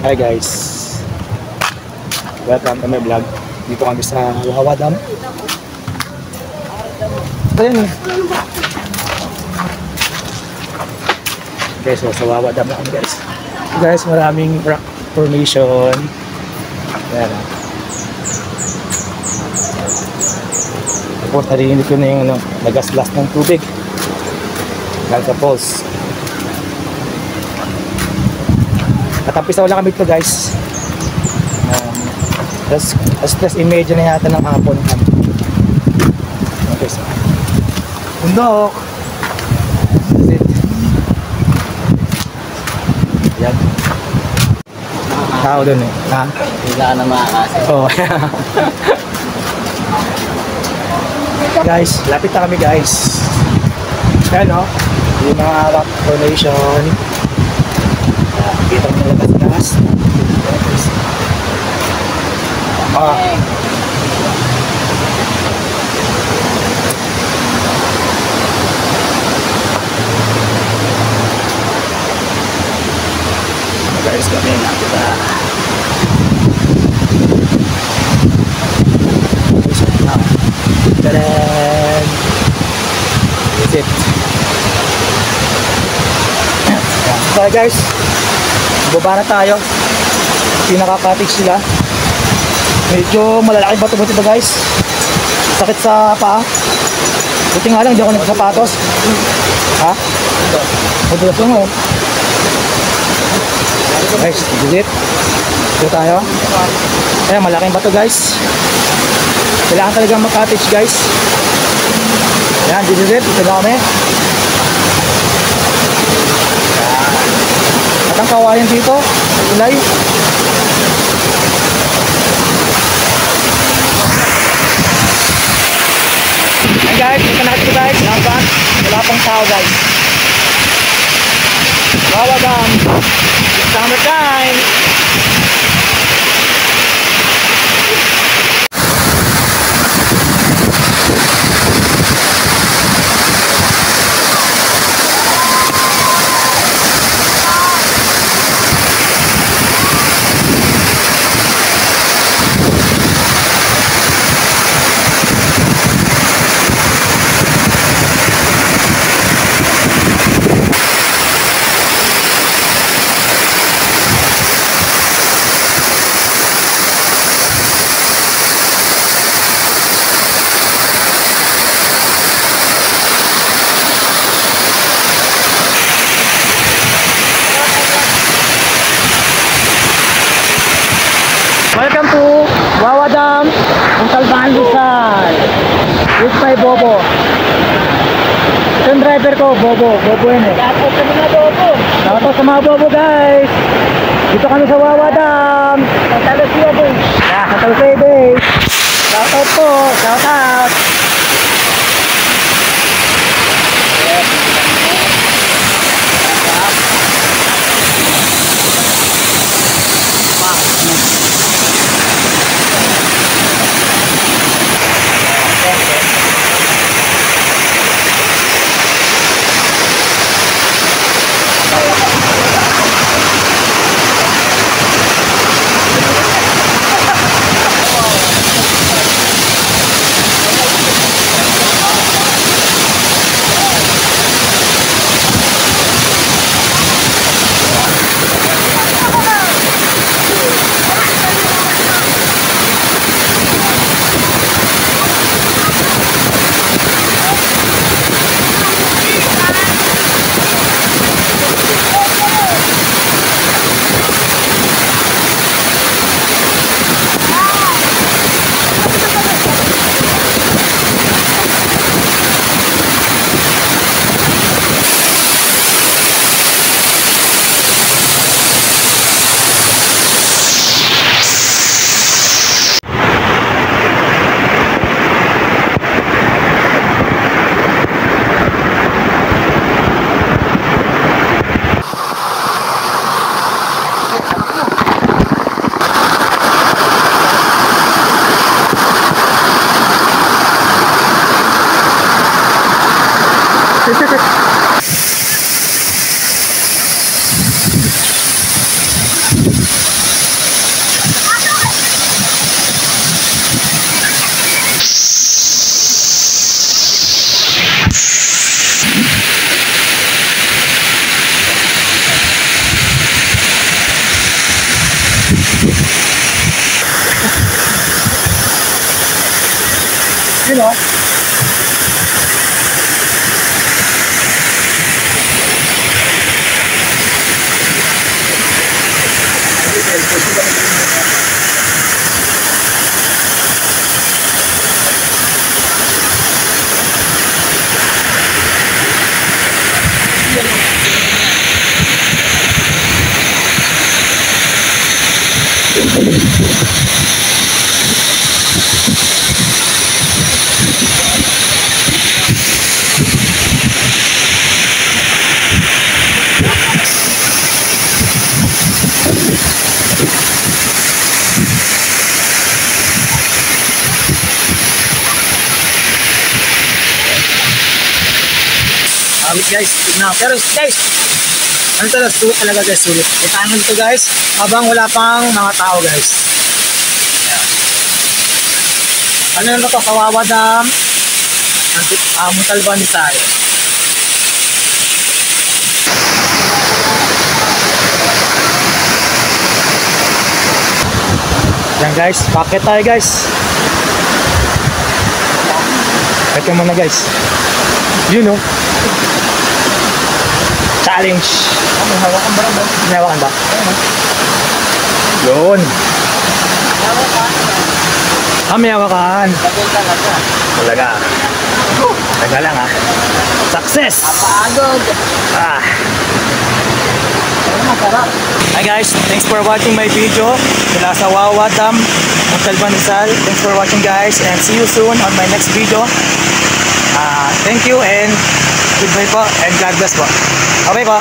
Hi guys, welcome to my vlog. Dito kami sa Wawa Dam. Ayan guys, so sa Wawa Dam na kami guys. Guys, maraming rock formation. Ayan. Tapos narinig ko na yung nagaslas ng tubig dahil sa falls. Katapisaw lang kami ito guys. Let's imagine na yata ng hapon. Okay, so bundok. That's it. Ayan. Tao dun eh. Ha? Wala ka na makakasi. Oh. Guys, lapit na kami guys. Ayan o. Yung mga rock formation. Kita mo nila gas-gas. Guys, kami na kita. Tadaan! That's it. Okay guys, baba na tayo. Pinaka-cottage sila. Medyo malalaki bato-bato ito guys. Sakit sa paa. Buti nga lang, hindi ako nagsapatos. Ha? Madulas lang oh. Guys, visit. Dito tayo. Ayan, malaking bato guys. Kailangan talagang mag-cottage guys. Ayan, visit. Dito na kami. At ang kawayan dito, tulay. Ayan guys, dito na ito guys. Laban, wala pang tao guys. Wawa Dam. Summer time. Welcome to Wawa Dam, Montalban, Rizal. With my Bobo. Ito yung driver ko, Bobo. Bobo yun eh. Shoutout sa mga Bobo. Shoutout sa mga Bobo guys. Dito kami sa Wawa Dam. Sa Talusia Bay. Sa Talusia Bay. Shoutout po. Shoutout. Awit guys, tignan. Pero guys, ano talaga, sulit talaga guys, sulit. Itaan nito guys, habang wala pang mga tao guys. Ayan. Ano na to, Kawawa Dam, Montalban Rizal. Yan guys, packet tayo guys. Packet muna guys. Yun o. Challenge. May hawakan ba? May hawakan ba? Yun. May hawakan. Talaga. Talaga lang ha. Success! Napagod. Hi guys, thanks for watching my video mula sa Wawa Dam, Montalban Rizal. Thanks for watching guys, and see you soon on my next video. Thank you and goodbye po, and God bless po. Okay po.